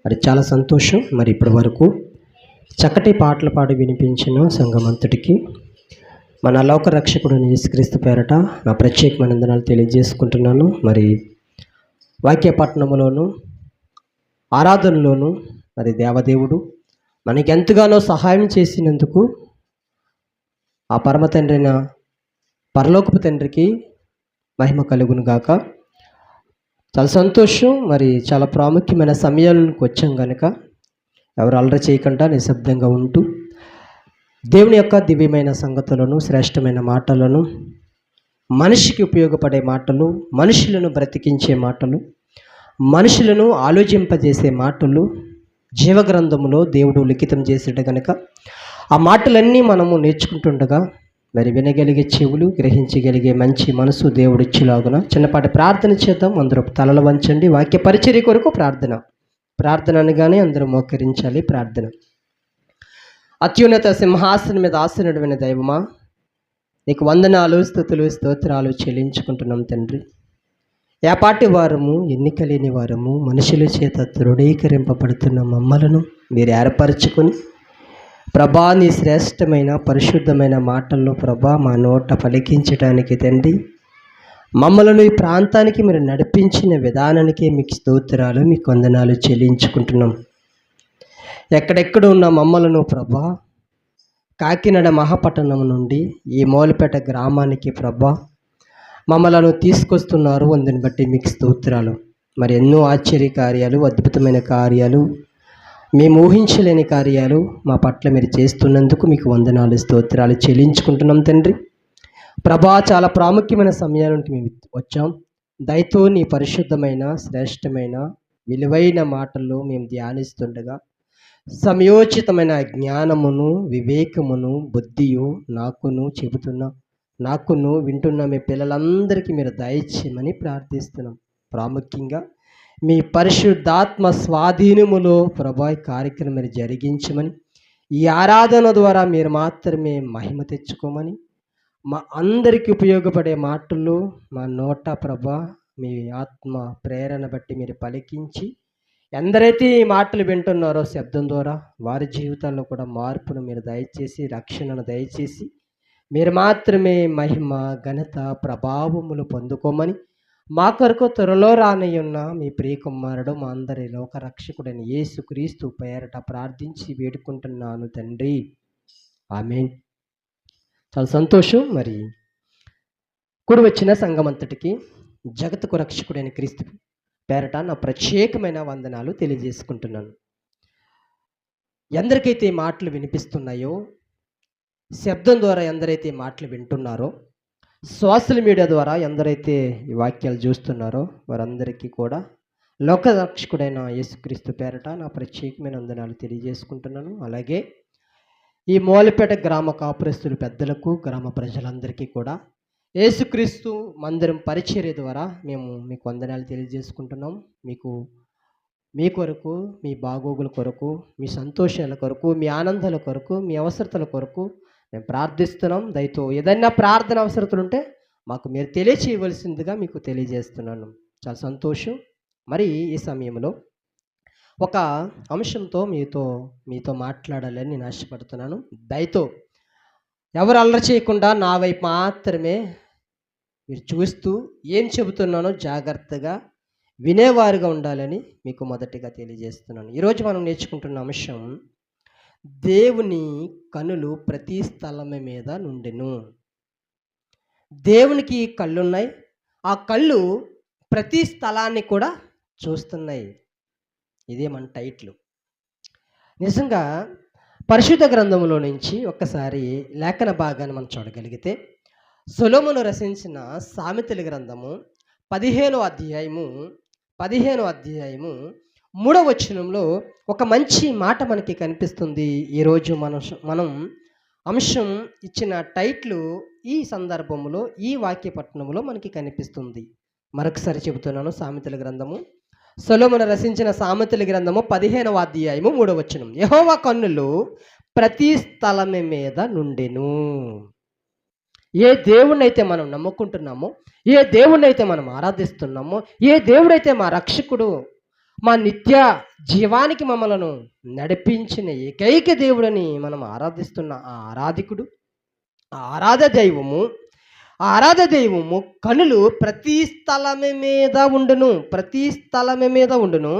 మరి చాలా సంతోషం. మరి ఇప్పటి వరకు చక్కటి పాటలు పాడి వినిపించిన సంఘమంతటికి మన లోక రక్షకుడు యేసుక్రీస్తు పేరట నా ప్రత్యేకమైన వందనాలు తెలియజేసుకుంటున్నాను. మరి వాక్య పట్టణంలోను ఆరాధనలోను మరి దేవదేవుడు మనకి ఎంతగానో సహాయం చేసినందుకు ఆ పరమ తండ్రైన పరలోకపు తండ్రికి మహిమ కలుగును గాక. చాలా సంతోషం. మరి చాలా ప్రాముఖ్యమైన సమయాలకు వచ్చాం కనుక ఎవరు అల్లరి చేయకుండా నిశ్శబ్దంగా ఉంటూ దేవుని యొక్క దివ్యమైన సంగతులను, శ్రేష్టమైన మాటలను, మనిషికి ఉపయోగపడే మాటలు, మనుషులను బ్రతికించే మాటలు, మనుషులను ఆలోచింపజేసే మాటలు జీవగ్రంథములో దేవుడు లిఖితం చేసేట కనుక ఆ మాటలన్నీ మనము నేర్చుకుంటుండగా మరి వినగలిగే చెవులు, గ్రహించగలిగే మంచి మనసు దేవుడు ఇచ్చేలాగున చిన్నపాటి ప్రార్థన చేద్దాం. అందరూ తలలు వంచండి. వాక్య పరిచర్య కొరకు ప్రార్థన అనగానే అందరూ మోకరించాలి. ప్రార్థన. అత్యున్నత సింహాసనం మీద ఆసనుడైన దైవమా, నీకు వందనాలు, స్తుతులు, స్తోత్రాలు చెల్లించుకుంటున్నాం తండ్రి. ఏపాటి వారము, ఎన్నిక లేని వారము, మనుషుల చేత తృఢీకరింపబడుతున్న మమ్మలను మీరు ఏర్పరచుకొని ప్రభా నీ శ్రేష్టమైన పరిశుద్ధమైన మాటల్లో ప్రభా మా నోట పలికించడానికి తండ్రి మమ్మలను ఈ ప్రాంతానికి మీరు నడిపించిన విధానానికి మీకు స్తోత్రాలు, మీకు వందనాలు చెల్లించుకుంటున్నాం. ఎక్కడెక్కడ ఉన్న మమ్మలను ప్రభా కాకినాడ మహాపట్టణం నుండి ఈ మూలపేట గ్రామానికి ప్రభా మమ్మలను తీసుకొస్తున్నారు. అందుని బట్టి మీకు స్తోత్రాలు. మరి ఎన్నో ఆశ్చర్య కార్యాలు, అద్భుతమైన కార్యాలు, మేము ఊహించలేని కార్యాలు మా పట్ల మీరు చేస్తున్నందుకు మీకు వందనాలు, స్తోత్రాలు చెల్లించుకుంటున్నాం తండ్రి. ప్రభా చాలా ప్రాముఖ్యమైన సమయానికి మేము వచ్చాం. దయతో నీ పరిశుద్ధమైన, శ్రేష్టమైన, విలువైన మాటల్లో మేము ధ్యానిస్తుండగా సమయోచితమైన జ్ఞానమును, వివేకమును, బుద్ధియు నాకును వింటున్న మీ పిల్లలందరికీ మీరు దయచేయమని ప్రార్థిస్తున్నాం. ప్రాముఖ్యంగా మీ పరిశుద్ధాత్మ స్వాధీనములో ప్రభా కార్యక్రమం మీరు జరిగించమని, ఈ ఆరాధన ద్వారా మీరు మాత్రమే మహిమ తెచ్చుకోమని, మా అందరికీ ఉపయోగపడే మాటలు మా నోట ప్రభా మీ ఆత్మ ప్రేరణ బట్టి మీరు పలికించి ఎందరైతే ఈ మాటలు వింటున్నారో శబ్దం ద్వారా వారి జీవితాల్లో కూడా మార్పును మీరు దయచేసి, రక్షణను దయచేసి మీరు మాత్రమే మహిమ, ఘనత, ప్రభావములు పొందుకోమని మా కొరకు త్వరలో రానయ్యున్న మీ ప్రియకుమారుడు మా అందరి లోకరక్షకుడైన యేసుక్రీస్తు పేరట ప్రార్థించి వేడుకుంటున్నాను తండ్రి. ఆమేన్. చాలా సంతోషం. మరి కూడి వచ్చిన సంఘమంతటికి జగత్తుకు రక్షకుడైన క్రీస్తు పేరట నా ప్రత్యేకమైన వందనాలు తెలియజేసుకుంటున్నాను. ఎందరికైతే మాటలు వినిపిస్తున్నాయో, శబ్దం ద్వారా ఎందరైతే మాటలు వింటున్నారో, సోషల్ మీడియా ద్వారా ఎందరైతే ఈ వాక్యాలు చూస్తున్నారో వారందరికీ కూడా లోకరక్షకుడైన యేసుక్రీస్తు పేరట నా ప్రత్యేకమైన వందనాలు తెలియజేసుకుంటున్నాను. అలాగే ఈ మూలపేట గ్రామ కాపురస్తులు పెద్దలకు, గ్రామ ప్రజలందరికీ కూడా యేసుక్రీస్తు మందిరం పరిచర్య ద్వారా మేము మీకు వందనాలు తెలియజేసుకుంటున్నాం. మీ కొరకు, మీ బాగోగుల కొరకు, మీ సంతోషాల కొరకు, మీ ఆనందాల కొరకు, మీ అవసరతల కొరకు మేము ప్రార్థిస్తున్నాం. దయతో ఏదైనా ప్రార్థన అవసరతలు ఉంటే మాకు మీరు తెలియచేయవలసిందిగా మీకు తెలియజేస్తున్నాను. చాలా సంతోషం. మరి ఈ సమయంలో ఒక అంశంతో మీతో మాట్లాడాలని నేను ఆశపడుతున్నాను. దయతో ఎవరు అల్లరి చేయకుండా నా వైపు మాత్రమే మీరు చూస్తూ ఏం చెబుతున్నానో జాగ్రత్తగా వినేవారుగా ఉండాలని మీకు మొదటిగా తెలియజేస్తున్నాను. ఈరోజు మనం నేర్చుకుంటున్న అంశం, దేవుని కనులు ప్రతి స్థలం మీద నుండెను. దేవునికి కళ్ళున్నాయి. ఆ కళ్ళు ప్రతి స్థలాన్ని కూడా చూస్తున్నాయి. ఇదే మన టైటిల్. నిజంగా పరిశుద్ధ గ్రంథంలో నుంచి ఒక్కసారి లేఖన భాగాన్ని మనం చూడగలిగితే సొలొమోను రచించిన సామెతల గ్రంథము 15వ అధ్యాయము 3వ వచనంలో ఒక మంచి మాట మనకి కనిపిస్తుంది. ఈరోజు మనం అంశం ఇచ్చిన టైటిల్ ఈ సందర్భంలో ఈ వాక్య పట్టణంలో మనకి కనిపిస్తుంది. మరొకసారి చెబుతున్నాను. సామెతల గ్రంథము, సొలొమోను రచించిన సామెతల గ్రంథము 15వ అధ్యాయము 3వ వచనం. యెహోవా కన్నులు ప్రతి స్థలము మీద నుండెను. ఏ దేవుణ్ణైతే మనం నమ్ముకుంటున్నామో, ఏ దేవుణ్ణైతే మనం ఆరాధిస్తున్నామో, ఏ దేవుడైతే మా రక్షకుడు, మా నిత్య జీవానికి మమ్మలను నడిపించిన ఏకైక దేవుడని మనం ఆరాధిస్తున్న ఆ ఆరాధికుడు, ఆ ఆరాధ దైవము కనులు ప్రతి స్థలము మీద ఉండును, ప్రతి స్థలము మీద ఉండును.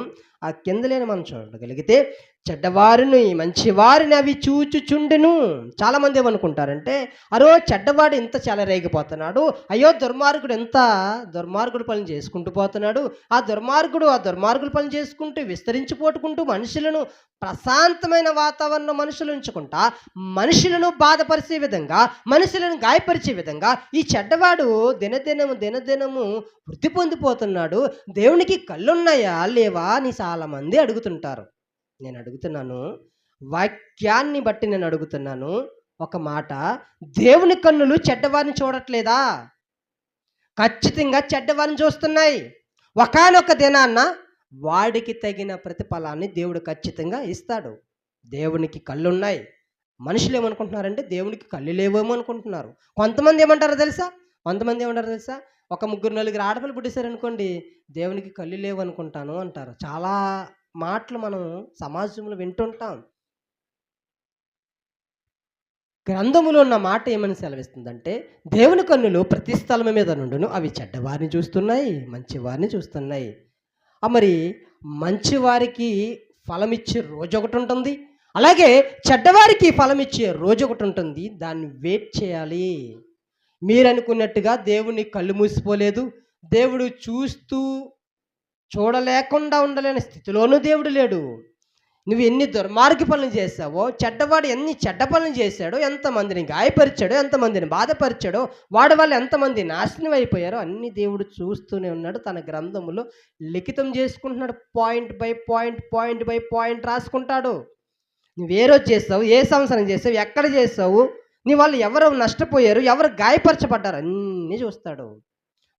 ఆ కిందలేని మనం చూడగలిగితే చెడ్డవారిని మంచివారిని అవి చూచుచుండును. చాలామంది ఏమనుకుంటారంటే, అరో చెడ్డవాడు ఇంత చెలరేగిపోతున్నాడు, అయ్యో దుర్మార్గుడు పనులు చేసుకుంటూ పోతున్నాడు, ఆ దుర్మార్గుడు పనులు చేసుకుంటూ విస్తరించిపోటుకుంటూ మనుషులను ప్రశాంతమైన వాతావరణం మనుషులు ఉంచుకుంటా మనుషులను బాధపరిచే విధంగా, మనుషులను గాయపరిచే విధంగా ఈ చెడ్డవాడు దినదినము వృద్ధి పొందిపోతున్నాడు. దేవునికి కళ్ళున్నాయా లేవా అని చాలామంది అడుగుతుంటారు. నేను అడుగుతున్నాను, వాక్యాన్ని బట్టి నేను అడుగుతున్నాను ఒక మాట, దేవుని కన్నులు చెడ్డవారిని చూడట్లేదా? ఖచ్చితంగా చెడ్డవారిని చూస్తున్నాయి. ఒకానొక దినాన్న వాడికి తగిన ప్రతిఫలాన్ని దేవుడు ఖచ్చితంగా ఇస్తాడు. దేవునికి కళ్ళున్నాయి. మనుషులు ఏమనుకుంటున్నారంటే దేవునికి కళ్ళు లేవేమో అనుకుంటున్నారు. కొంతమంది ఏమంటారో తెలుసా, ఒక 3-4 ఆడపిల్లలు పుట్టేశారనుకోండి, దేవునికి కళ్ళు లేవు అనుకుంటాను అంటారు. చాలా మాటలు మనం సమాజంలో వింటుంటాం. గ్రంథములో ఉన్న మాట ఏమని సెలవిస్తుందంటే, దేవుని కన్నులు ప్రతి స్థలం మీద నుండును, అవి చెడ్డవారిని చూస్తున్నాయి, మంచివారిని చూస్తున్నాయి. మరి మంచివారికి ఫలమిచ్చే రోజు ఒకటి ఉంటుంది, అలాగే చెడ్డవారికి ఫలమిచ్చే రోజు ఒకటి ఉంటుంది. దాన్ని వెయిట్ చేయాలి. మీరు అనుకున్నట్టుగా దేవుని కళ్ళు మూసిపోలేదు. దేవుడు చూడలేకుండా ఉండలేని స్థితిలోనూ దేవుడు లేడు. నువ్వు ఎన్ని దుర్మార్గ పనులు చేశావో, చెడ్డవాడు ఎన్ని చెడ్డ పనులు చేశాడో, ఎంతమందిని గాయపరిచాడో, ఎంతమందిని బాధపరిచాడో, వాడి వల్ల ఎంతమంది నాశనం అయిపోయారో అన్ని దేవుడు చూస్తూనే ఉన్నాడు. తన గ్రంథములో లిఖితం చేసుకుంటున్నాడు. పాయింట్ బై పాయింట్ రాసుకుంటాడు. నువ్వు ఏ రోజు చేస్తావు, ఏ సంవత్సరం చేస్తావు, ఎక్కడ చేస్తావు, నీ వాళ్ళు ఎవరు నష్టపోయారు, ఎవరు గాయపరచబడ్డారు అన్నీ చూస్తాడు.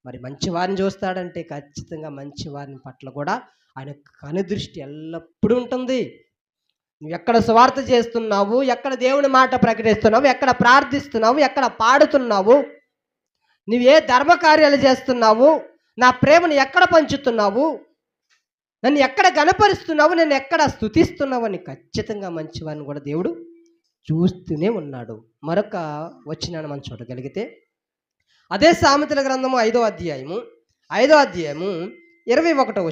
మరి మంచివారిని చూస్తాడంటే ఖచ్చితంగా మంచివారిని పట్ల కూడా ఆయన కనుదృష్టి ఎల్లప్పుడూ ఉంటుంది. నువ్వు ఎక్కడ స్వార్థ చేస్తున్నావు, ఎక్కడ దేవుని మాట ప్రకటిస్తున్నావు, ఎక్కడ ప్రార్థిస్తున్నావు, ఎక్కడ పాడుతున్నావు, నువ్వు ఏ ధర్మ కార్యాలు చేస్తున్నావు, నా ప్రేమను ఎక్కడ పంచుతున్నావు, నన్ను ఎక్కడ గణపరుస్తున్నావు, నన్ను ఎక్కడ స్తుతిస్తున్నావు అని ఖచ్చితంగా మంచివారిని కూడా దేవుడు చూస్తూనే ఉన్నాడు. మరొక వచనాన్ని మనం చూడగలిగితే, అదే సామెతల గ్రంథము 5వ అధ్యాయము 21వ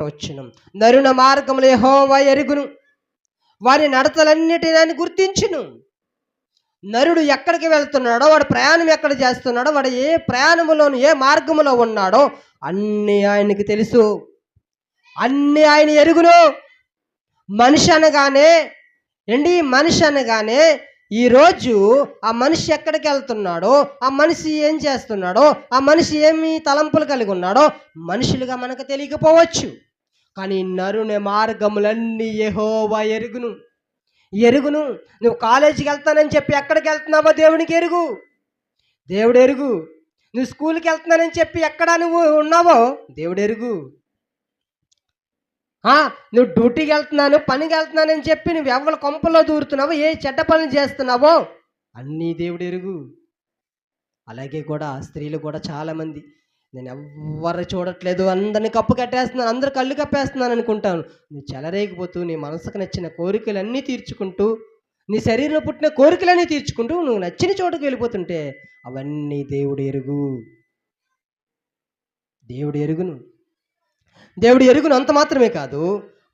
వచనం, నరుని మార్గములు యెహోవా ఎరుగును, వారి నడతలన్నిటిని ఆయన గుర్తించును. నరుడు ఎక్కడికి వెళ్తున్నాడో, వాడు ప్రయాణం ఎక్కడ చేస్తున్నాడో, వాడు ఏ ప్రయాణములోను ఏ మార్గములో ఉన్నాడో అన్నీ ఆయనకి తెలుసు, అన్నీ ఆయన ఎరుగును. మనిషి అనగానే ఈరోజు ఆ మనిషి ఎక్కడికి వెళ్తున్నాడో, ఆ మనిషి ఏం చేస్తున్నాడో, ఆ మనిషి ఏమి తలంపులు కలిగి ఉన్నాడో మనుషులుగా మనకు తెలియకపోవచ్చు. కానీ నరుని మార్గములన్నీ యెహోవా ఎరుగును. నువ్వు కాలేజీకి వెళ్తానని చెప్పి ఎక్కడికి వెళ్తున్నావో దేవునికి ఎరుగు, దేవుడు ఎరుగు. నువ్వు స్కూల్కి వెళ్తున్నానని చెప్పి ఎక్కడ నువ్వు ఉన్నావో దేవుడు ఎరుగు. నువ్వు డ్యూటీకి వెళ్తున్నాను, పనికి వెళ్తున్నానని చెప్పి నువ్వు ఎవరి కొంపలో దూరుతున్నావో, ఏ చెడ్డ పనులు చేస్తున్నావో అన్నీ దేవుడు ఎరుగు. అలాగే కూడా స్త్రీలు కూడా చాలామంది, నేను ఎవరు చూడట్లేదు, అందరిని కప్పు కట్టేస్తున్నాను, అందరు కళ్ళు కప్పేస్తున్నాను అనుకుంటాను. నువ్వు చెలరేగిపోతూ నీ మనసుకు నచ్చిన కోరికలన్నీ తీర్చుకుంటూ, నీ శరీరంలో పుట్టిన కోరికలన్నీ తీర్చుకుంటూ నువ్వు నచ్చిన చోటుకు వెళ్ళిపోతుంటే అవన్నీ దేవుడు ఎరుగును. అంత మాత్రమే కాదు,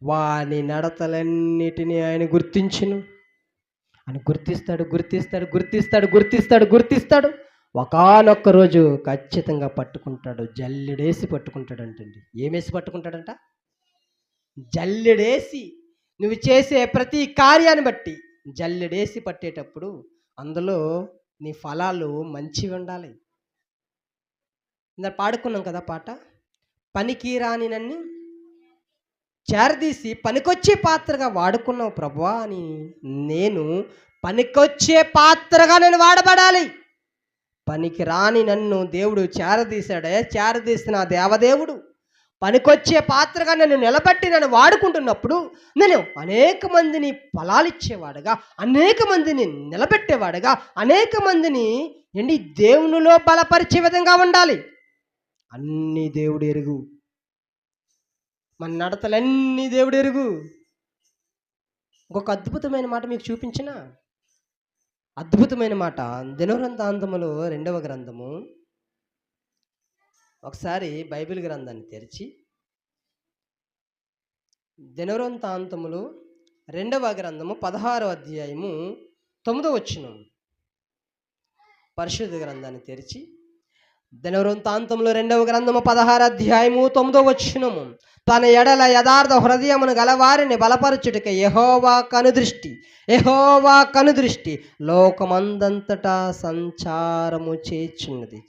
వాని నడతలన్నిటినీ ఆయన గుర్తించును. ఆయన గుర్తిస్తాడు. ఒకానొక్క రోజు ఖచ్చితంగా పట్టుకుంటాడు. జల్లెడేసి పట్టుకుంటాడంటండి. ఏమేసి పట్టుకుంటాడంట? జల్లెడేసి. నువ్వు చేసే ప్రతి కార్యాన్ని బట్టి జల్లెడేసి పట్టేటప్పుడు అందులో నీ ఫలాలు మంచివి ఉండాలి. ఇందాక పాడుకున్నాం కదా పాట, పనికి రాని నన్ను చేరదీసి పనికొచ్చే పాత్రగా వాడుకున్నావు ప్రభువా అని. నేను పనికొచ్చే పాత్రగా నేను వాడబడాలి. పనికి రాని నన్ను దేవుడు చేరదీసిన దేవదేవుడు పనికొచ్చే పాత్రగా నన్ను నిలబెట్టి నన్ను వాడుకుంటున్నప్పుడు నేను అనేక మందిని ఫలాలిచ్చేవాడుగా, అనేక మందిని నిలబెట్టేవాడుగా, అనేక మందిని దేవునిలో బలపరిచే విధంగా ఉండాలి. అన్నీ దేవుడు ఎరుగు. మన నడతలన్నీ దేవుడు ఎరుగు. ఇంకొక అద్భుతమైన మాట మీకు చూపించిన అద్భుతమైన మాట దినవృత్తాంతములు 2వ గ్రంథము. ఒకసారి బైబిల్ గ్రంథాన్ని తెరిచి దినవృత్తాంతములు 2వ గ్రంథము 16వ అధ్యాయము 9వ వచనం. పరిశుద్ధ గ్రంథాన్ని తెరిచి దినవృత్తాంతములు 2వ గ్రంథము 16వ అధ్యాయము 9వ వచనము. తన ఎడల యథార్థ హృదయమును గలవారిని బలపరచుటకు యెహోవా కనుదృష్టి లోకమందంతటా సంచారము చేచున్నది.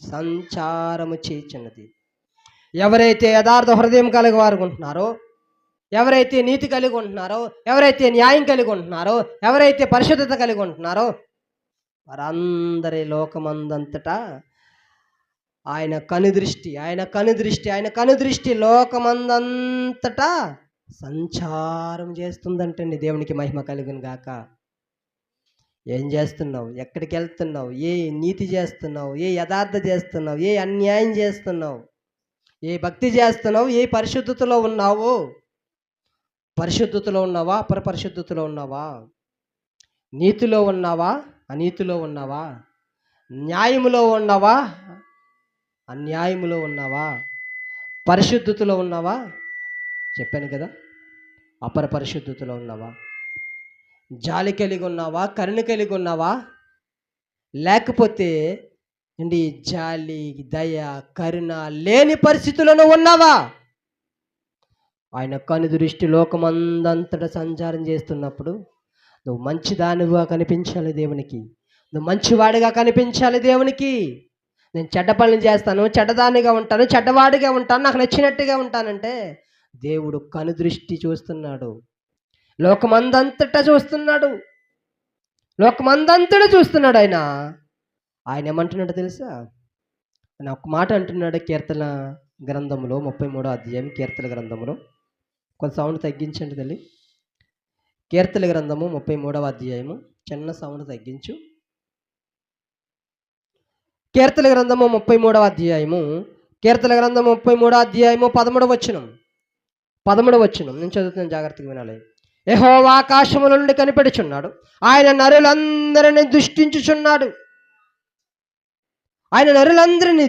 ఎవరైతే యథార్థ హృదయం కలిగి వారు ఉంటున్నారో, ఎవరైతే నీతి కలిగి ఉంటున్నారో, ఎవరైతే న్యాయం కలిగి ఉంటున్నారో, ఎవరైతే పరిశుద్ధత కలిగి ఉంటున్నారో వారందరి లోకమందంతటా ఆయన కనుదృష్టి లోకమందంతటా సంచారం చేస్తుందంటండి. దేవునికి మహిమ కలుగును గాక. ఏం చేస్తున్నావు? ఎక్కడికి వెళ్తున్నావు? ఏ నీతి చేస్తున్నావు? ఏ యథార్థ చేస్తున్నావు? ఏ అన్యాయం చేస్తున్నావు? ఏ భక్తి చేస్తున్నావు? ఏ పరిశుద్ధతలో ఉన్నావు? పరిశుద్ధతలో ఉన్నావా? అపరిశుద్ధతలో ఉన్నావా? నీతిలో ఉన్నావా? అనీతిలో ఉన్నావా? న్యాయములో ఉన్నావా? అన్యాయములో ఉన్నావా? పరిశుద్ధతలో ఉన్నావా? చెప్పాను కదా, అపరిశుద్ధతలో ఉన్నావా? జాలి కలిగి ఉన్నావా? కరుణ కలిగి ఉన్నావా? లేకపోతే జాలి, దయ, కరుణ లేని పరిస్థితులను ఉన్నావా? ఆయన కనుదృష్టి లోకమందంతటా సంచారం చేస్తున్నప్పుడు నువ్వు మంచిదానిగా కనిపించాలి దేవునికి. నువ్వు మంచివాడిగా కనిపించాలి దేవునికి. నేను చెడ్డ పనులు చేస్తాను, చెడ్డదానిగా ఉంటాను, చెడ్డవాడిగా ఉంటాను, నాకు నచ్చినట్టుగా ఉంటానంటే దేవుడు కనుదృష్టి చూస్తున్నాడు. లోకమందంతటా చూస్తున్నాడు. ఆయన ఏమంటున్నాడు తెలుసా? ఆయన ఒక మాట అంటున్నాడు కీర్తన గ్రంథంలో 33వ అధ్యాయం. కీర్తన గ్రంథంలో కొంత సౌండ్ తగ్గించండి తల్లి. కీర్తన గ్రంథము 33వ అధ్యాయము. చిన్న సౌండ్ తగ్గించు. కీర్తన గ్రంథము 33వ అధ్యాయము. కీర్తన గ్రంథము 33వ అధ్యాయము 13వ వచనం. నేను చదువుతున్నాను, జాగ్రత్తగా వినాలి. యెహోవా ఆకాశముల నుండి కనిపెడుచున్నాడు, ఆయన నరులందరినీ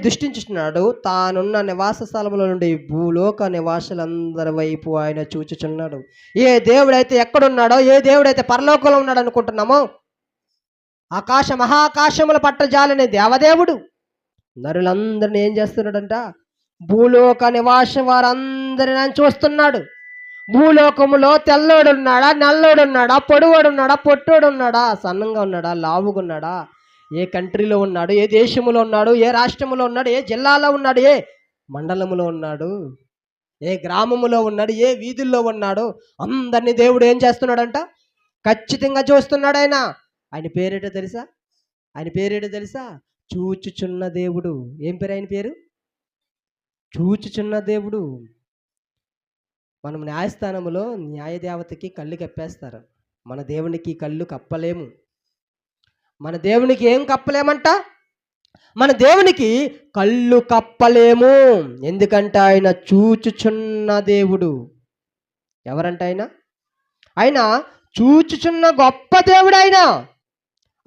దృష్టించుచున్నాడు. తానున్న నివాస స్థలముల నుండి భూలోక నివాసులందరి వైపు ఆయన చూచుచున్నాడు. ఏ దేవుడైతే ఎక్కడున్నాడో, ఏ దేవుడైతే పరలోకంలో ఉన్నాడు అనుకుంటున్నామో, మహాకాశముల పట్టజాలని దేవదేవుడు నరులందరినీ ఏం చేస్తున్నాడంట? భూలోక నివాస వారందరిని ఆయన చూస్తున్నాడు. భూలోకములో తెల్లోడున్నాడా, నల్లోడున్నాడా, పొడివాడున్నాడా, పొట్టోడున్నాడా, సన్నంగా ఉన్నాడా, లావుగా ఉన్నాడా, ఏ కంట్రీలో ఉన్నాడు, ఏ దేశంలో ఉన్నాడు, ఏ రాష్ట్రంలో ఉన్నాడు, ఏ జిల్లాలో ఉన్నాడు, ఏ మండలములో ఉన్నాడు, ఏ గ్రామములో ఉన్నాడు, ఏ వీధుల్లో ఉన్నాడు, అందరినీ దేవుడు ఏం చేస్తున్నాడంట? ఖచ్చితంగా చూస్తున్నాడు. ఆయన పేరేటో తెలుసా? చూచుచున్న దేవుడు. ఏం పేరు ఆయన పేరు? చూచుచున్న దేవుడు. మనం న్యాయస్థానంలో న్యాయదేవతకి కళ్ళు కప్పేస్తారు. మన దేవునికి కళ్ళు కప్పలేము. మన దేవునికి ఏం కప్పలేమంట? మన దేవునికి కళ్ళు కప్పలేము. ఎందుకంటే ఆయన చూచుచున్న దేవుడు. ఎవరంట ఆయన చూచుచున్న గొప్ప దేవుడు ఆయన.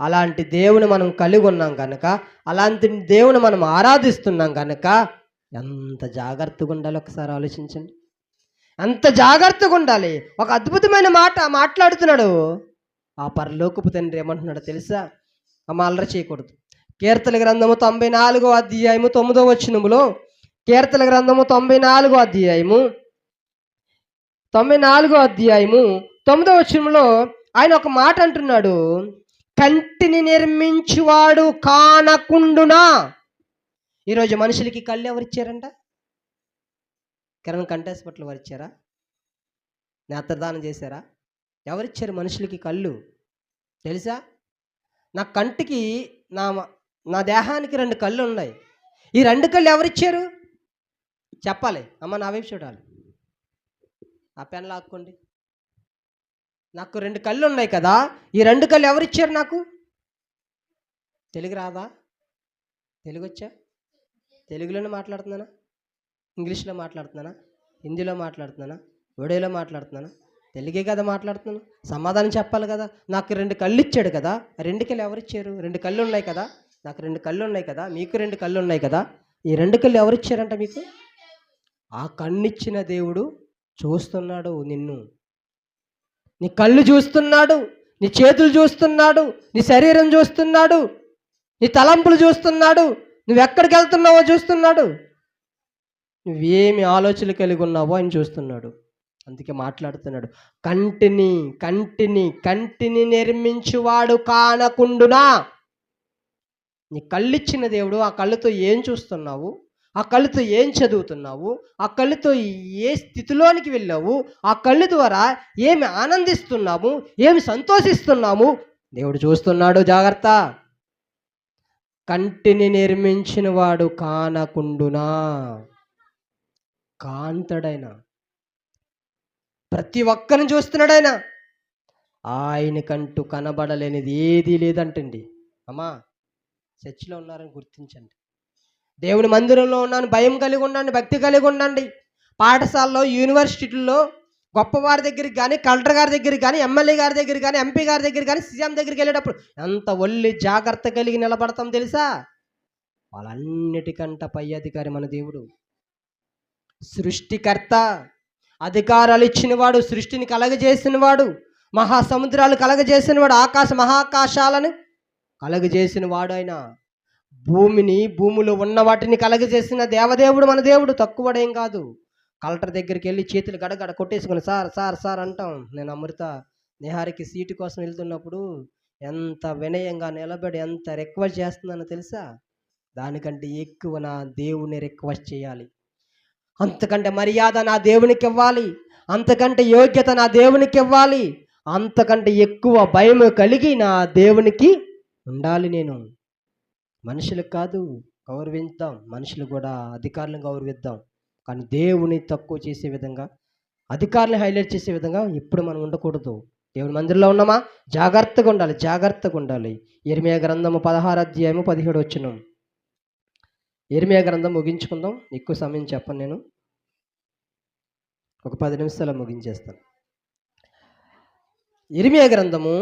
అలాంటి దేవుని మనం కలిగి ఉన్నాం కనుక, అలాంటి దేవుని మనం ఆరాధిస్తున్నాం కనుక ఎంత జాగ్రత్తగా ఉండాలి ఒకసారి ఆలోచించండి. అంత జాగ్రత్తగా ఉండాలి. ఒక అద్భుతమైన మాట మాట్లాడుతున్నాడు. ఆ పరలోకపు తండ్రి ఏమంటున్నాడు తెలుసా? అల్లరి చేయకూడదు. కీర్తన గ్రంథము 94వ అధ్యాయము 9వ వచనములో, కీర్తన గ్రంథము 94వ అధ్యాయము 9వ వచనంలో ఆయన ఒక మాట అంటున్నాడు. కంటిని నిర్మించువాడు కానకుండునా. ఈరోజు మనుషులకి కళ్ళు ఎవరిచ్చారంట? కిరణ్ కంటి హాస్పిటల్ వారు ఇచ్చారా? నేత్రదానం చేశారా? ఎవరిచ్చారు మనుషులకి కళ్ళు తెలుసా? నా కంటికి, నా దేహానికి 2 కళ్ళు ఉన్నాయి. ఈ 2 కళ్ళు ఎవరిచ్చారు చెప్పాలి. అమ్మ నా వైపు చూడాలి. ఆ పెన్ లాక్కోండి. నాకు 2 కళ్ళు ఉన్నాయి కదా, ఈ 2 కళ్ళు ఎవరిచ్చారు నాకు? తెలుగు రాదా? తెలుగు వచ్చా? తెలుగులోనే మాట్లాడుతున్నానా? ఇంగ్లీష్లో మాట్లాడుతున్నానా? హిందీలో మాట్లాడుతున్నానా, ఒడియాలో మాట్లాడుతున్నానా? తెలుగే కదా మాట్లాడుతున్నాను. సమాధానం చెప్పాలి కదా. నాకు 2 కళ్ళు ఇచ్చాడు కదా, 2 కళ్ళు ఎవరిచ్చారు? 2 కళ్ళు ఉన్నాయి కదా, నాకు 2 కళ్ళు ఉన్నాయి కదా, మీకు 2 కళ్ళు ఉన్నాయి కదా. ఈ 2 కళ్ళు ఎవరిచ్చారంట మీకు? ఆ కన్నిచ్చిన దేవుడు చూస్తున్నాడు నిన్ను. నీ కళ్ళు చూస్తున్నాడు, నీ చేతులు చూస్తున్నాడు, నీ శరీరం చూస్తున్నాడు, నీ తలంపులు చూస్తున్నాడు, నువ్వు ఎక్కడికి వెళ్తున్నావో చూస్తున్నాడు, నువ్వేమి ఆలోచనలు కలిగి ఉన్నావో ఆయన చూస్తున్నాడు. అందుకే మాట్లాడుతున్నాడు, కంటిని నిర్మించువాడు కానకుండునా. నీ కళ్ళిచ్చిన దేవుడు ఆ కళ్ళతో ఏం చూస్తున్నావు, ఆ కళ్ళుతో ఏం చదువుతున్నావు, ఆ కళ్ళుతో ఏ స్థితిలోనికి వెళ్ళావు, ఆ కళ్ళు ద్వారా ఏమి ఆనందిస్తున్నాము, ఏమి సంతోషిస్తున్నాము, దేవుడు చూస్తున్నాడు. జాగ్రత్త. కంటిని నిర్మించిన వాడు కానకుండునా. కాంతడైన ప్రతి ఒక్కరిని చూస్తున్నాడు ఆయన. ఆయనకంటూ కనబడలేనిది ఏదీ లేదంటండి. అమ్మా, చర్చిలో ఉన్నారని గుర్తించండి. దేవుని మందిరంలో ఉన్నాను, భయం కలిగి ఉండండి, భక్తి కలిగి ఉండండి. పాఠశాలలో, యూనివర్సిటీల్లో గొప్పవారి దగ్గరికి కానీ, కలెక్టర్ గారి దగ్గరికి కానీ, ఎమ్మెల్యే గారి దగ్గరికి కానీ, ఎంపీ గారి దగ్గరికి కానీ, సీఎం దగ్గరికి వెళ్ళేటప్పుడు ఎంత ఒళ్ళి జాగ్రత్త కలిగి నిలబడతాం తెలుసా? వాళ్ళన్నిటికంట పై అధికారి మన దేవుడు. సృష్టికర్త, అధికారాలు ఇచ్చినవాడు, సృష్టిని కలగజేసినవాడు, మహాసముద్రాలు కలగజేసినవాడు, మహాకాశాలను కలగజేసినవాడు ఆయన. భూమిలో ఉన్న వాటిని కలగజేసిన దేవదేవుడు మన దేవుడు, తక్కువడేం కాదు. కలెక్టర్ దగ్గరికి వెళ్ళి చేతులు గడగడ కొట్టేసుకుని సార్ సార్ సార్ అంటాం. నేను అమృత నిహారికి సీటు కోసం వెళ్తున్నప్పుడు ఎంత వినయంగా నిలబడి ఎంత రిక్వెస్ట్ చేస్తున్నానో తెలుసా? దానికంటే ఎక్కువ నా దేవుని రిక్వెస్ట్ చేయాలి, అంతకంటే మర్యాద నా దేవునికి ఇవ్వాలి, అంతకంటే యోగ్యత నా దేవునికి ఇవ్వాలి, అంతకంటే ఎక్కువ భయం కలిగి నా దేవునికి ఉండాలి. నేను మనుషులకు కాదు, గౌరవిద్దాం, మనుషులు కూడా అధికారులను గౌరవిద్దాం, కానీ దేవుని తక్కువ చేసే విధంగా, అధికారులను హైలైట్ చేసే విధంగా ఎప్పుడు మనం ఉండకూడదు. దేవుని మందిరంలో ఉన్నామా, జాగ్రత్తగా ఉండాలి, జాగ్రత్తగా ఉండాలి. ఇర్మియా గ్రంథము 16 అధ్యాయము 17 వచనం. ఇర్మియా గ్రంథం ముగించుకుందాం, ఎక్కువ సమయం చెప్పను, నేను ఒక 10 నిమిషాలు ముగించేస్తాను. ఇర్మియా గ్రంథము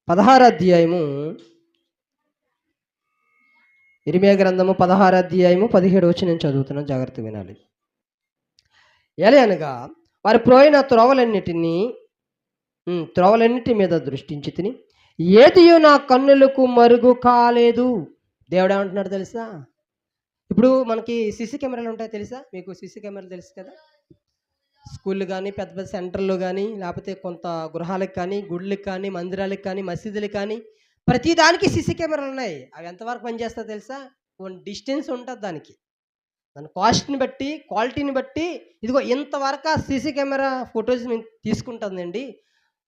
16 అధ్యాయము, ఇర్మియా గ్రంథము 16 అధ్యాయము 17 వచ్చి నేను చదువుతున్నాను, జాగ్రత్తగా వినాలి. ఎలయనగా వారి ప్రోయిన త్రోవలన్నిటి మీద దృష్టించి తిని ఏదియో నా కన్నులకు మరుగు కాలేదు. దేవుడు ఏమంటున్నాడు తెలుసా? ఇప్పుడు మనకి సీసీ కెమెరాలు ఉంటాయి తెలుసా? మీకు సీసీ కెమెరాలు తెలుసు కదా. స్కూళ్ళు కానీ, పెద్ద పెద్ద సెంటర్లు కానీ, లేకపోతే కొంత గృహాలకు కానీ, గుళ్ళకి కానీ, మందిరాలకు కానీ, మసీదులకు కానీ, ప్రతిదానికి సీసీ కెమెరాలు ఉన్నాయి. అవి ఎంతవరకు పనిచేస్తా తెలుసా? డిస్టెన్స్ ఉంటుంది దానికి, దాని కాస్ట్ని బట్టి, క్వాలిటీని బట్టి, ఇదిగో ఇంతవరకు ఆ సీసీ కెమెరా ఫొటోస్ తీసుకుంటుందండి.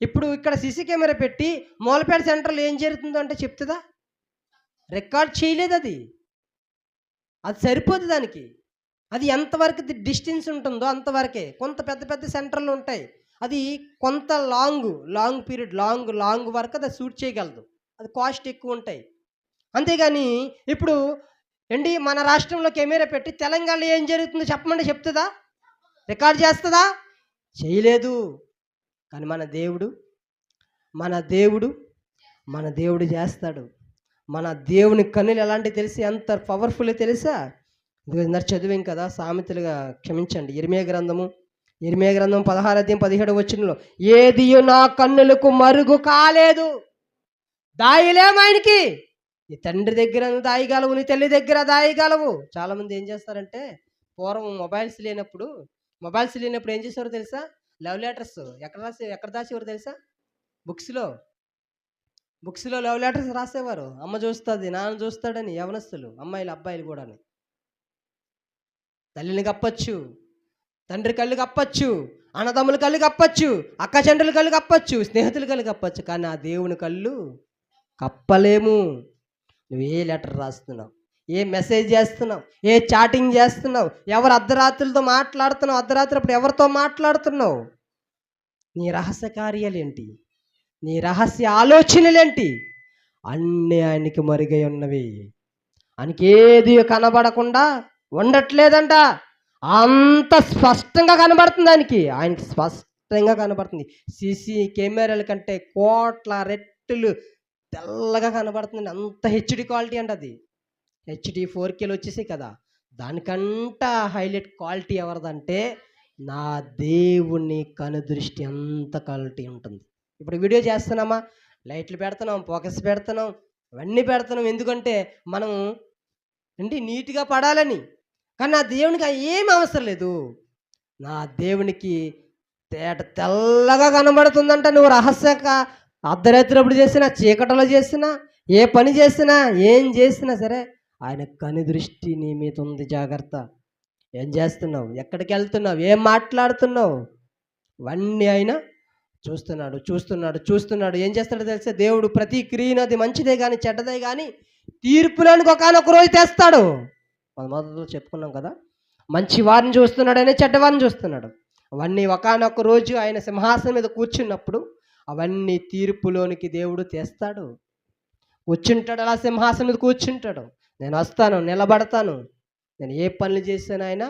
ఇప్పుడు ఇక్కడ సీసీ కెమెరా పెట్టి మూలపేట సెంటర్లో ఏం జరుగుతుందో అంటే చెప్తుందా? రికార్డ్ చేయలేదు. అది సరిపోదు దానికి. అది ఎంతవరకు డిస్టెన్స్ ఉంటుందో అంతవరకే. కొంత పెద్ద పెద్ద సెంటర్లు ఉంటాయి, అది కొంత లాంగ్ పీరియడ్, లాంగ్ వరకు అది షూట్ చేయగలదు, అది కాస్ట్ ఎక్కువ ఉంటాయి. అంతేగాని ఇప్పుడు ఏంటి, మన రాష్ట్రంలో కెమెరా పెట్టి తెలంగాణలో ఏం జరుగుతుందో చెప్పమంటే చెప్తుందా? రికార్డ్ చేస్తుందా? చేయలేదు. కానీ మన దేవుడు చేస్తాడు. మన దేవుని కన్నులు ఎలాంటి తెలిసి, ఎంత పవర్ఫుల్ తెలుసా? ఇందాక చదివాం కదా సామెతలుగా, క్షమించండి, ఇర్మియా గ్రంథం 16 అధ్యాయం 17 వచనంలో, ఏదియో నా కన్నులకు మరుగు కాలేదు. దాయలేము ఆయనకి. నీ తండ్రి దగ్గర దాయగలవు, నీ తల్లి దగ్గర దాయగలవు. చాలామంది ఏం చేస్తారంటే, పూర్వం మొబైల్స్ లేనప్పుడు ఏం చేసేవారు తెలుసా? లవ్ లెటర్స్ ఎక్కడ దాచేవారు తెలుసా? బుక్స్లో లవ్ లెటర్స్ రాసేవారు. అమ్మ చూస్తుంది, నాన్న చూస్తాడని, యవనస్తులు, అమ్మాయిలు అబ్బాయిలు కూడా. తల్లిని కప్పచ్చు, తండ్రి కళ్ళు కప్పచ్చు, అన్నదమ్ముల కళ్ళు కప్పచ్చు, అక్క చెండ్రుల కళ్ళు కప్పచ్చు, స్నేహితుల కళ్ళు కప్పచ్చు, కానీ ఆ దేవుని కళ్ళు కప్పలేము. నువ్వు ఏ లెటర్ రాస్తున్నావు, ఏ మెసేజ్ చేస్తున్నావు, ఏ చాటింగ్ చేస్తున్నావు, ఎవరు అర్ధరాత్రులతో మాట్లాడుతున్నావు, అర్ధరాత్రి అప్పుడు ఎవరితో మాట్లాడుతున్నావు, నీ రహస్య కార్యాలేంటి, నీ రహస్య ఆలోచనలేంటి, అన్నీ ఆయనకి మరుగై ఉన్నవి. ఆయనకి ఏది కనబడకుండా ఉండట్లేదంట. అంత స్పష్టంగా కనబడుతుంది ఆయనకి స్పష్టంగా కనబడుతుంది. సీసీ కెమెరాల కంటే కోట్ల రెట్లు తెల్లగా కనబడుతుంది. అంత హెచ్డి క్వాలిటీ అంట అది. హెచ్డి 4Kలు వచ్చేసాయి కదా. దానికంట హైలైట్ క్వాలిటీ ఎవరిదంటే నా దేవుని కనుదృష్టి అంత క్వాలిటీ ఉంటుంది. ఇప్పుడు వీడియో చేస్తున్నామా, లైట్లు పెడుతున్నాం, ఫోకస్ పెడుతున్నాం, అవన్నీ పెడుతున్నాం. ఎందుకంటే మనం నీట్గా పడాలని. కానీ నా దేవునికి ఏమి అవసరం లేదు. నా దేవునికి తెల్లగా కనబడుతుందంట. నువ్వు అర్ధరాత్రి చేసినా, చీకటిలో చేసినా, ఏ పని చేసినా, ఏం చేసినా సరే ఆయన కనుదృష్టి నీ మీద ఉంది. జాగ్రత్త. ఏం చేస్తున్నావు, ఎక్కడికి వెళ్తున్నావు, ఏం మాట్లాడుతున్నావు, ఇవన్నీ ఆయన చూస్తున్నాడు. ఏం చేస్తాడో తెలిసే, దేవుడు ప్రతి క్రియను అది మంచిదే కానీ చెడ్డదే కానీ తీర్పులోనికి ఒకనొక రోజు తెస్తాడు. మనం మొదట్లో చెప్పుకున్నాం కదా, మంచి వారిని చూస్తున్నాడు, ఆయన చెడ్డవారిని చూస్తున్నాడు. అవన్నీ ఒకనొక రోజు ఆయన సింహాసనం మీద కూర్చున్నప్పుడు అవన్నీ తీర్పులోనికి దేవుడు తెస్తాడు. కూర్చుంటాడు, అలా సింహాసనం మీద కూర్చుంటాడు. నేను వస్తాను, నిలబడతాను. నేను ఏ పనులు చేశాను ఆయన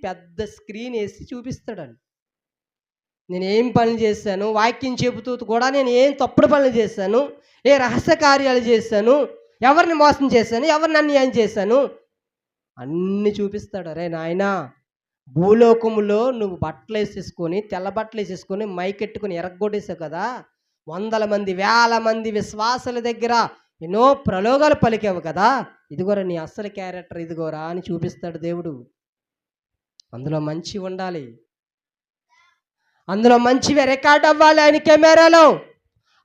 పెద్ద స్క్రీన్ వేసి చూపిస్తాడండి. నేను ఏం పనులు చేశాను, వాక్యం చెబుతూ కూడా నేను ఏం తప్పుడు పనులు చేశాను, ఏ రహస్య కార్యాలు చేశాను, ఎవరిని మోసం చేశాను, ఎవరిని అన్యాయం చేశాను, అన్నీ చూపిస్తాడు. అరే నాయనా, భూలోకములో నువ్వు బట్టలు వేసేసుకొని, తెల్ల బట్టలు వేసేసుకొని మైకెట్టుకుని ఎరగొట్టేసావు కదా. 100 మంది 1000 మంది విశ్వాసాల దగ్గర ఎన్నో ప్రలోగాలు పలికావు కదా. ఇదిగోరా నీ అసలు క్యారెక్టర్, ఇదిగోరా అని చూపిస్తాడు దేవుడు. అందులో మంచి ఉండాలి, అందులో మంచివి రికార్డ్ అవ్వాలి. ఆయన కెమెరాలో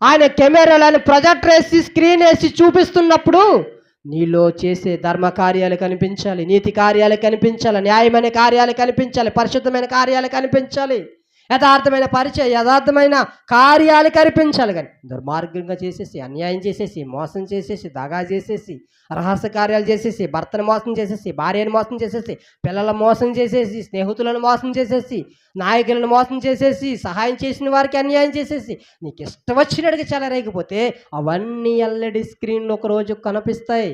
ఆయన ప్రొజెక్టర్ వేసి స్క్రీన్ వేసి చూపిస్తున్నప్పుడు నీలో చేసే ధర్మ కార్యాలు కనిపించాలి, నీతి కార్యాలు కనిపించాలి, న్యాయమైన కార్యాలు కనిపించాలి, పరిశుద్ధమైన కార్యాలు కనిపించాలి, యథార్థమైన కార్యాలు కనిపించాలి. కానీ దుర్మార్గంగా చేసేసి, అన్యాయం చేసేసి, మోసం చేసేసి, దగా చేసేసి, రహస్య కార్యాలు చేసేసి, భర్తను మోసం చేసేసి, భార్యను మోసం చేసేసి, పిల్లలను మోసం చేసేసి, స్నేహితులను మోసం చేసేసి, నాయకులను మోసం చేసేసి, సహాయం చేసిన వారికి అన్యాయం చేసేసి, నీకు ఇష్టం వచ్చినట్టుగా చెలరేగిపోతే అవన్నీ ఎల్ఈడి స్క్రీన్లో ఒక రోజు కనిపిస్తాయి.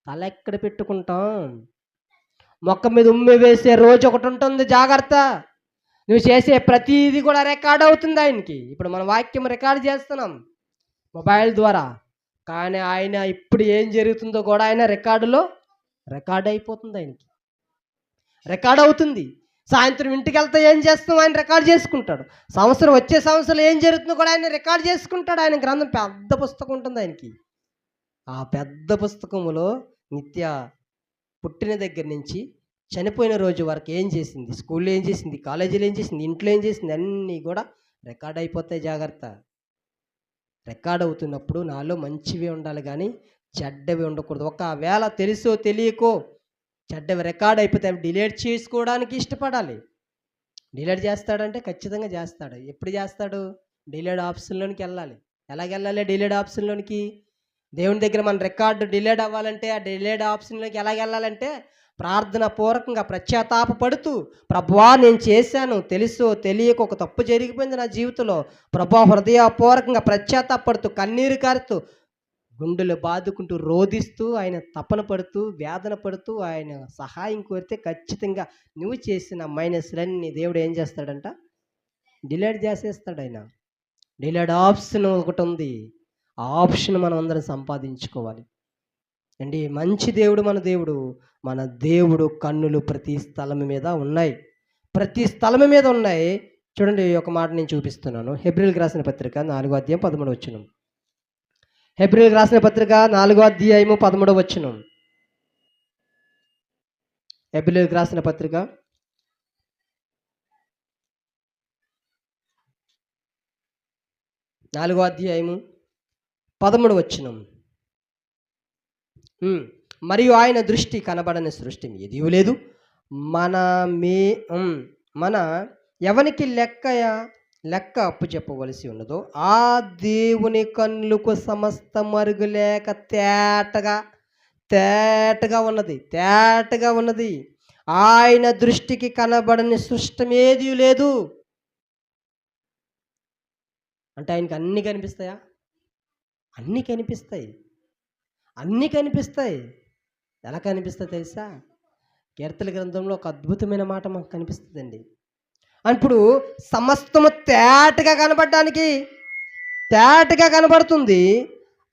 తల ఎక్కడ పెట్టుకుంటాం? మొక్క మీద ఉమ్మి వేసే రోజు ఒకటి ఉంటుంది. జాగ్రత్త. నువ్వు చేసే ప్రతిదీ కూడా రికార్డ్ అవుతుంది ఆయనకి. ఇప్పుడు మన వాక్యం రికార్డ్ చేస్తున్నాం మొబైల్ ద్వారా, కానీ ఆయన ఇప్పుడు ఏం జరుగుతుందో కూడా ఆయన రికార్డ్ అయిపోతుంది. ఆయనకి రికార్డ్ అవుతుంది. సాయంత్రం ఇంటికి వెళ్తే ఏం చేస్తాం ఆయన రికార్డ్ చేసుకుంటాడు. వచ్చే సంవత్సరం ఏం జరుగుతుందో కూడా ఆయన రికార్డ్ చేసుకుంటాడు. ఆయన గ్రంథం పెద్ద పుస్తకం ఉంటుంది ఆయనకి. ఆ పెద్ద పుస్తకములో నిత్య పుట్టిన దగ్గర నుంచి చనిపోయిన రోజు వరకు ఏం చేసింది, స్కూల్లో ఏం చేసింది, కాలేజీలో ఏం చేసింది, ఇంట్లో ఏం చేసింది, అన్నీ కూడా రికార్డ్ అయిపోతాయి. జాగ్రత్త. రికార్డ్ అవుతున్నప్పుడు నాలో మంచివి ఉండాలి కానీ చెడ్డవి ఉండకూడదు. ఒకవేళ తెలుసో తెలియకో చెడ్డవి రికార్డ్ అయిపోతే అవి డిలీట్ చేసుకోవడానికి ఇష్టపడాలి. డిలీట్ చేస్తాడంటే ఖచ్చితంగా చేస్తాడు. ఎప్పుడు చేస్తాడు? డిలీట్ ఆప్షన్లోనికి వెళ్ళాలి. ఎలాగెళ్ళాలి డిలీట్ ఆప్షన్లోనికి? దేవుని దగ్గర మన రికార్డు డిలీట్ అవ్వాలంటే ఆ డిలీట్ ఆప్షన్లోకి ఎలాగెళ్ళాలంటే ప్రార్థన పూర్వకంగా పశ్చాత్తాపడుతూ, ప్రభువా నేను చేశాను, తెలుసో తెలియక ఒక తప్పు జరిగిపోయింది నా జీవితంలో, ప్రభువా హృదయపూర్వకంగా పశ్చాత్తాపడుతూ, కన్నీరు కారుతూ, గుండెలు బాదుకుంటూ, రోధిస్తూ, ఆయన తపన పడుతూ, వేదన పడుతూ, ఆయన సహాయం కోరితే ఖచ్చితంగా నువ్వు చేసిన మైనస్లన్నీ దేవుడు ఏం చేస్తాడంట? డిలీట్ చేసేస్తాడు ఆయన. డిలీట్ ఆప్షన్ ఒకటి ఉంది. ఆ ఆప్షన్ మనం అందరం సంపాదించుకోవాలి అండి. మంచి దేవుడు మన దేవుడు కన్నులు ప్రతి స్థలం మీద ఉన్నాయి. చూడండి, ఒక మాట నేను చూపిస్తున్నాను. హెబ్రీయులకు రాసిన పత్రిక 4వ అధ్యాయం 13వ వచనం. హెబ్రీయులకు రాసిన పత్రిక 4వ అధ్యాయము 13వ వచనం. హెబ్రీయులకు రాసిన పత్రిక 4వ అధ్యాయము 13వ వచనం. మరియు ఆయన దృష్టి కనబడని సృష్టి ఏదీ లేదు, మన ఎవనికి లెక్క అప్పు చెప్పవలసి ఉన్నదో ఆ దేవుని కన్నులకు సమస్త మరుగు లేక తేటగా ఉన్నది. ఆయన దృష్టికి కనబడని సృష్టి ఏదీ లేదు. అంటే ఆయనకి అన్నీ కనిపిస్తాయా? అన్నీ కనిపిస్తాయి, అన్నీ కనిపిస్తాయి. ఎలా కనిపిస్తాయి తెలుసా? కీర్తన గ్రంథంలో ఒక అద్భుతమైన మాట మాకు కనిపిస్తుందండి. ఇప్పుడు సమస్తము తేటగా కనబడుతుంది.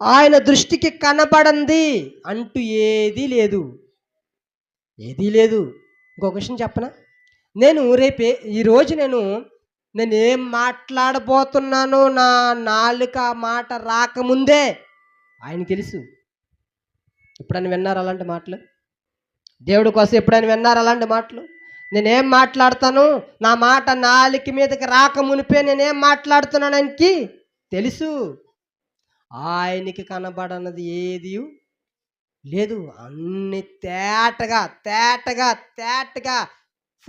ఆయన దృష్టికి కనబడంది అంటూ ఏదీ లేదు, ఏదీ లేదు. ఇంకొక విషయం చెప్పనా? నేను ఈరోజు నేనేం మాట్లాడబోతున్నానో నా నాలుక మాట రాకముందే ఆయన తెలుసు. ఎప్పుడైనా విన్నారు అలాంటి మాటలు? దేవుడి కోసం ఎప్పుడైనా విన్నారు అలాంటి మాటలు? నేనేం మాట్లాడతాను, నా మాట నాలుక మీదకి రాకమునిపే నేనేం మాట్లాడుతున్నాను ఆయనకి తెలుసు. ఆయనకి కనబడనది ఏది లేదు. అన్ని తేటగా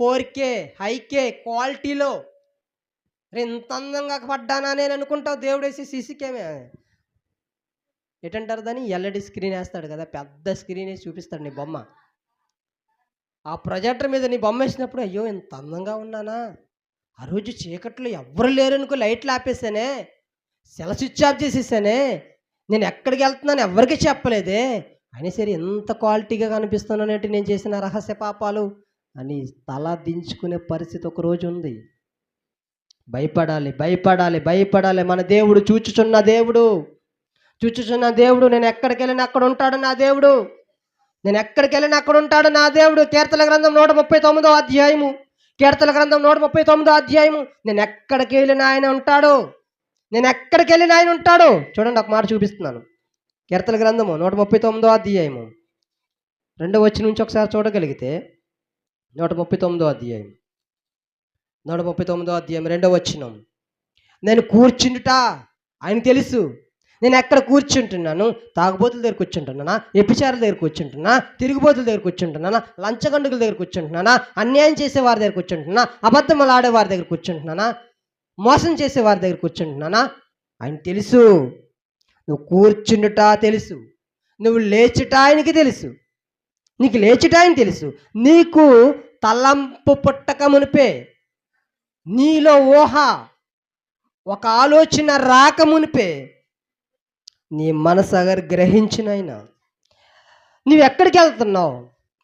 4K హైకే క్వాలిటీలో. ఇంత అందంగా పడ్డానా నేను అనుకుంటావు. దేవుడు వేసి సీసీ కెమెరా ఏంటంటారు దాన్ని, ఎల్ఈడి స్క్రీన్ వేస్తాడు కదా, పెద్ద స్క్రీన్ వేసి చూపిస్తాడు నీ బొమ్మ. ఆ ప్రొజెక్టర్ మీద నీ బొమ్మ వేసినప్పుడు అయ్యో ఇంత అందంగా ఉన్నానా, ఆ రోజు చీకట్లో ఎవ్వరు లేరనుకో లైట్లు ఆపేసానే, సెల్ స్విచ్ ఆఫ్ చేసేసానే, నేను ఎక్కడికి వెళ్తున్నాను ఎవరికి చెప్పలేదే, అయినా సరే ఎంత క్వాలిటీగా కనిపిస్తున్నానంటే నేను చేసిన రహస్య పాపాలు అని తల దించుకునే పరిస్థితి ఒక రోజు ఉంది. భయపడాలి. మన దేవుడు చూచుచున్న దేవుడు. నేను ఎక్కడికి వెళ్ళినా అక్కడ ఉంటాడు నా దేవుడు. కీర్తన గ్రంథం 139వ అధ్యాయము. నేను ఎక్కడికి వెళ్ళినా ఆయన ఉంటాడు. చూడండి, ఒక మాట చూపిస్తున్నాను. కీర్తన గ్రంథము 139వ అధ్యాయము 2వ వచనం నుంచి ఒకసారి చూడగలిగితే, 139వ అధ్యాయం 2వ వచనం. నేను కూర్చుండుట ఆయన తెలుసు. నేను ఎక్కడ కూర్చుంటున్నాను? తాగుబోతుల దగ్గర కూర్చుంటున్నానా, వ్యభిచారుల దగ్గర కూర్చుంటున్నా, తిరుగుబోతుల దగ్గర కూర్చుంటున్నానా, లంచగొండుగుల దగ్గర కూర్చుంటున్నానా, అన్యాయం చేసేవారి దగ్గర కూర్చుంటున్నా, అబద్ధములు ఆడేవారి దగ్గర కూర్చుంటున్నానా, మోసం చేసేవారి దగ్గర కూర్చుంటున్నానా? ఆయన తెలుసు. నువ్వు కూర్చుండుట తెలుసు, నువ్వు లేచుట ఆయనకి తెలుసు. నీకు లేచుట ఆయన తెలుసు. నీకు తలంపు పుట్టక మునిపే, నీలో ఊహ ఒక ఆలోచన రాకమునిపే నీ మనసు గ్రహించిన ఆయన. నువ్వు ఎక్కడికి వెళ్తున్నావు?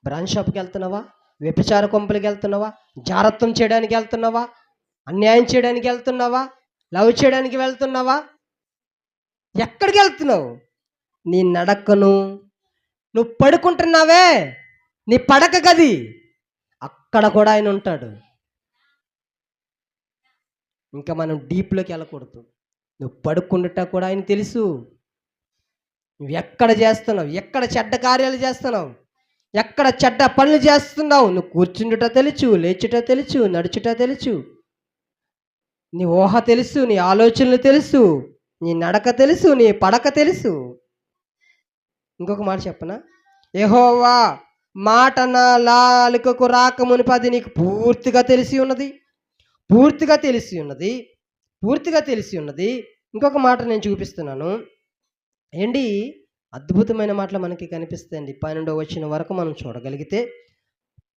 బ్రాండ్ షాప్కి వెళ్తున్నావా? వ్యభిచార కొంపలకి వెళ్తున్నావా? జారత్వం చేయడానికి వెళ్తున్నావా? అన్యాయం చేయడానికి వెళ్తున్నావా? లవ్ చేయడానికి వెళ్తున్నావా? ఎక్కడికి వెళ్తున్నావు? నీ నడకను, నువ్వు పడుకుంటున్నావే నీ పడక గది, అక్కడ కూడా ఆయన ఉంటాడు. ఇంకా మనం డీప్లోకి వెళ్ళకూడదు. నువ్వు పడుకుంటా కూడా ఆయన తెలుసు. నువ్వు ఎక్కడ చేస్తున్నావు, ఎక్కడ చెడ్డ కార్యాలు చేస్తున్నావు, ఎక్కడ చెడ్డ పనులు చేస్తున్నావు, నువ్వు కూర్చుండుట తెలుసు, లేచుట తెలుసు, నడుచుట తెలుసు. నీ ఊహ తెలుసు, నీ ఆలోచనలు తెలుసు, నీ నడక తెలుసు, నీ పడక తెలుసు. ఇంకొక మాట చెప్పనా? యెహోవా మాట నా నాలుకకు రాకమునుపు అది నీకు పూర్తిగా తెలిసి ఉన్నది. ఇంకొక మాట నేను చూపిస్తున్నాను ఏంటి, అద్భుతమైన మాటలు మనకి కనిపిస్తాయండి. 12వ వచనం వరకు మనం చూడగలిగితే,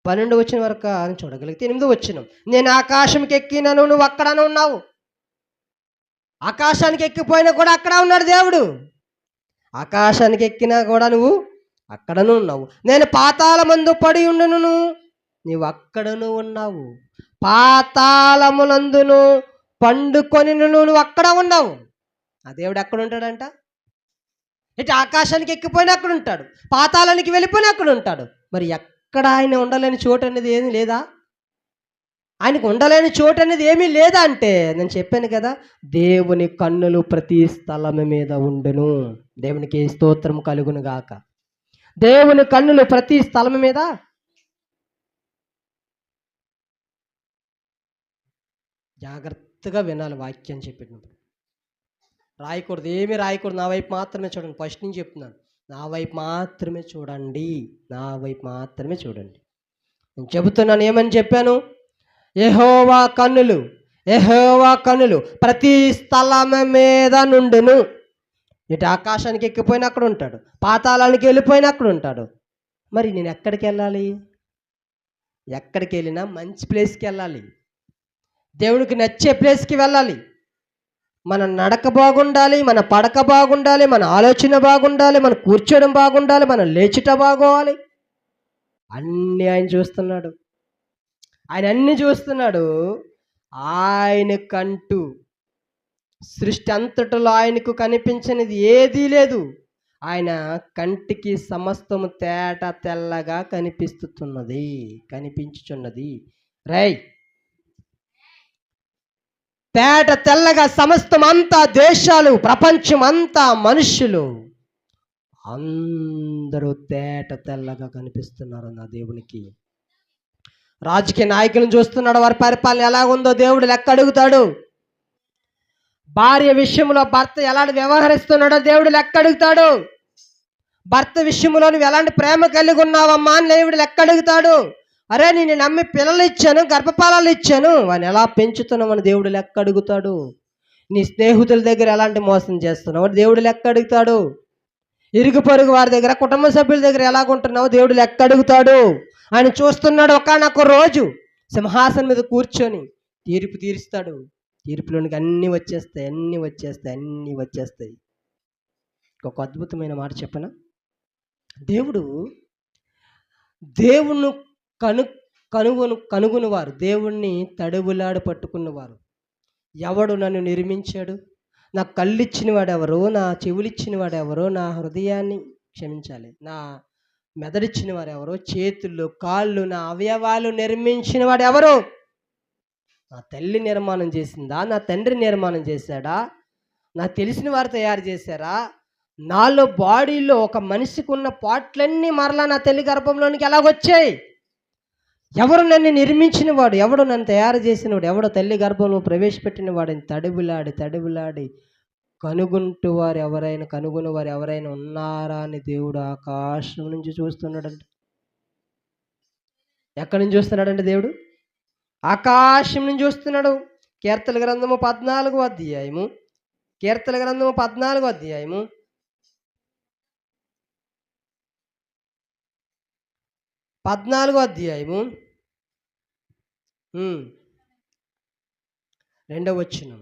8వ వచనం. నేను ఆకాశంకి ఎక్కినాను, నువ్వు అక్కడనే ఉన్నావు. ఆకాశానికి ఎక్కిపోయినా కూడా అక్కడ ఉన్నాడు దేవుడు. ఆకాశానికి ఎక్కినా కూడా నువ్వు అక్కడను ఉన్నావు. నేను పాతాళమందు పడి ఉండును, నీవు అక్కడను ఉన్నావు. పాతాళమునందును పండుకొని నువ్వు అక్కడ ఉన్నావు. ఆ దేవుడు ఎక్కడ ఉంటాడంట? ఇటు ఆకాశానికి ఎక్కిపోయినా అక్కడ ఉంటాడు, పాతాళానికి వెళ్ళిపోయినా అక్కడ ఉంటాడు. మరి ఎక్కడ ఆయన ఉండలేని చోటు అనేది ఏమీ లేదా? ఆయనకు ఉండలేని చోటు అనేది ఏమీ లేదా అంటే, నేను చెప్పాను కదా, దేవుని కన్నులు ప్రతి స్థలము మీద ఉండును. దేవునికి స్తోత్రం కలుగును గాక. దేవుని కన్నులు ప్రతి స్థలము మీద. జాగ్రత్తగా వినాలి వాక్యం చెప్పినప్పుడు. రాయకూడదు, ఏమీ రాయకూడదు. నా వైపు మాత్రమే చూడండి. ఫస్ట్ నుంచి చెప్తున్నాను, నా వైపు మాత్రమే చూడండి. నేను చెబుతున్నాను, ఏమని చెప్పాను? యెహోవా కన్నులు ప్రతి స్థలము మీద నుండును. ఇటు ఆకాశానికి ఎక్కిపోయినా అక్కడ ఉంటాడు, పాతాళానికి వెళ్ళిపోయినా అక్కడ ఉంటాడు. మరి నేను ఎక్కడికి వెళ్ళాలి? ఎక్కడికి వెళ్ళినా మంచి ప్లేస్కి వెళ్ళాలి, దేవునికి నచ్చే ప్లేస్కి వెళ్ళాలి. మన నడక బాగుండాలి, మన పడక బాగుండాలి, మన ఆలోచన బాగుండాలి, మన కూర్చోడం బాగుండాలి, మన లేచుట బాగోవాలి. అన్నీ ఆయన చూస్తున్నాడు. ఆయన అన్ని చూస్తున్నాడు. ఆయనకంటూ సృష్టి అంతటిలో ఆయనకు కనిపించనిది ఏదీ లేదు. ఆయన కంటికి సమస్తము తేట తెల్లగా కనిపించుచున్నది. రేయ్, తేట తెల్లగా సమస్తం అంతా, దేశాలు, ప్రపంచం అంతా, మనుష్యులు అందరూ తేట తెల్లగా కనిపిస్తున్నారు నా దేవునికి. రాజకీయ నాయకులను చూస్తున్నాడు, వారి పరిపాలన ఎలా ఉందో దేవుడు లెక్క అడుగుతాడు. భార్య విషయంలో భర్త ఎలాంటి వ్యవహరిస్తున్నాడో దేవుడు లెక్క అడుగుతాడు. భర్త విషయంలో నువ్వు ఎలాంటి ప్రేమ కలిగి ఉన్నావమ్మా అని దేవుడు లెక్క అడుగుతాడు. అరే, నేను నమ్మి పిల్లలు ఇచ్చాను, గర్భపాలాలు ఇచ్చాను, వాడిని ఎలా పెంచుతున్నామని దేవుడు లెక్క అడుగుతాడు. నీ స్నేహితుల దగ్గర ఎలాంటి మోసం చేస్తున్నావు దేవుడు లెక్క అడుగుతాడు. ఇరుగు పొరుగు వారి దగ్గర, కుటుంబ సభ్యుల దగ్గర ఎలాగుంటున్నావు దేవుడు లెక్క అడుగుతాడు. ఆయన చూస్తున్నాడు. ఒకానొక రోజు సింహాసనం మీద కూర్చొని తీర్పు తీరుస్తాడు. తీర్పులోనికి అన్నీ వచ్చేస్తాయి. ఒక అద్భుతమైన మాట చెప్పనా? దేవుణ్ణి కనుగొనువారు, దేవుణ్ణి తడువులాడు పట్టుకున్నవారు. ఎవడు నన్ను నిర్మించాడు? నా కళ్ళు ఇచ్చిన వాడెవరు? నా చెవులిచ్చిన వాడెవరు? నా హృదయాన్ని క్షమించాలి, నా మెదడిచ్చిన వారెవరో? చేతులు, కాళ్ళు, నా అవయవాలు నిర్మించిన వాడెవరు? నా తల్లి నిర్మాణం చేసిందా? నా తండ్రి నిర్మాణం చేశాడా? నాకు తెలిసిన వారు తయారు చేశారా? నాలో బాడీలో ఒక మనిషికి ఉన్న పార్ట్లన్నీ మరలా నా తల్లి గర్భంలోనికి ఎలాగొచ్చాయి? ఎవరు నన్ను నిర్మించిన వాడు? ఎవడు నన్ను తయారు చేసినవాడు? ఎవడో తల్లి గర్భంలో ప్రవేశపెట్టిన వాడిని తడువులాడి కనుగొని వారు ఎవరైనా ఉన్నారా అని దేవుడు ఆకాశం నుంచి చూస్తున్నాడంట. ఎక్కడి నుంచి చూస్తున్నాడంటే దేవుడు ఆకాశం నుంచి చూస్తున్నాడు. కీర్తన గ్రంథము 14వ అధ్యాయము 14వ అధ్యాయము 2వ వచనం.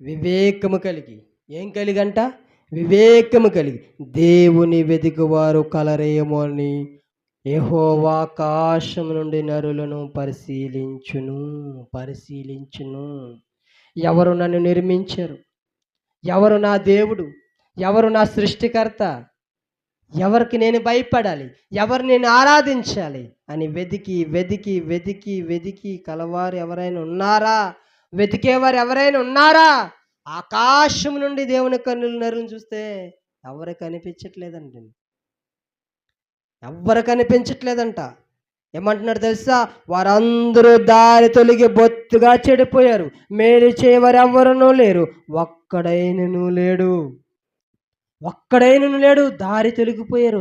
వివేకము కలిగి, ఏం కలిగంట? వివేకము కలిగి దేవుని వెదిగువారు కలరేమో అని యెహోవా ఆకాశం నుండి నరులను పరిశీలించును. ఎవరు నన్ను నిర్మించారు? ఎవరు నా దేవుడు? ఎవరు నా సృష్టికర్త? ఎవరికి నేను భయపడాలి? ఎవరు నేను ఆరాధించాలి అని వెదికి కలవారు ఎవరైనా ఉన్నారా? వెతికేవారు ఎవరైనా ఉన్నారా? ఆకాశం నుండి దేవుని నరులను చూస్తే ఎవరు కనిపించట్లేదంట. ఏమంటున్నాడు తెలుసా? వారందరూ దారి తొలగి బొత్తుగా చెడిపోయారు, మేలు చేయవారు ఎవరునూ లేరు, ఒక్కడైనను లేడు. దారి తొలగిపోయారు,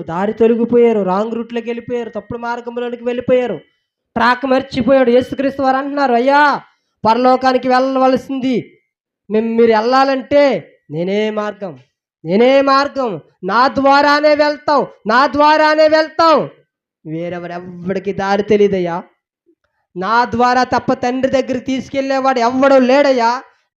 రాంగ్ రూట్లోకి వెళ్ళిపోయారు, తప్పుడు మార్గంలోనికి వెళ్ళిపోయారు, ట్రాక్ మర్చిపోయాడు. యేసుక్రీస్తు వారు అంటున్నారు, అయ్యా, పరలోకానికి వెళ్ళవలసింది మీరు వెళ్ళాలంటే నేనే మార్గం, నా ద్వారానే వెళ్తాం. వేరెవరెవ్వడికి దారి తెలియదయ్యా. నా ద్వారా తప్ప తండ్రి దగ్గరికి తీసుకెళ్ళేవాడు ఎవ్వడూ లేడయ్యా.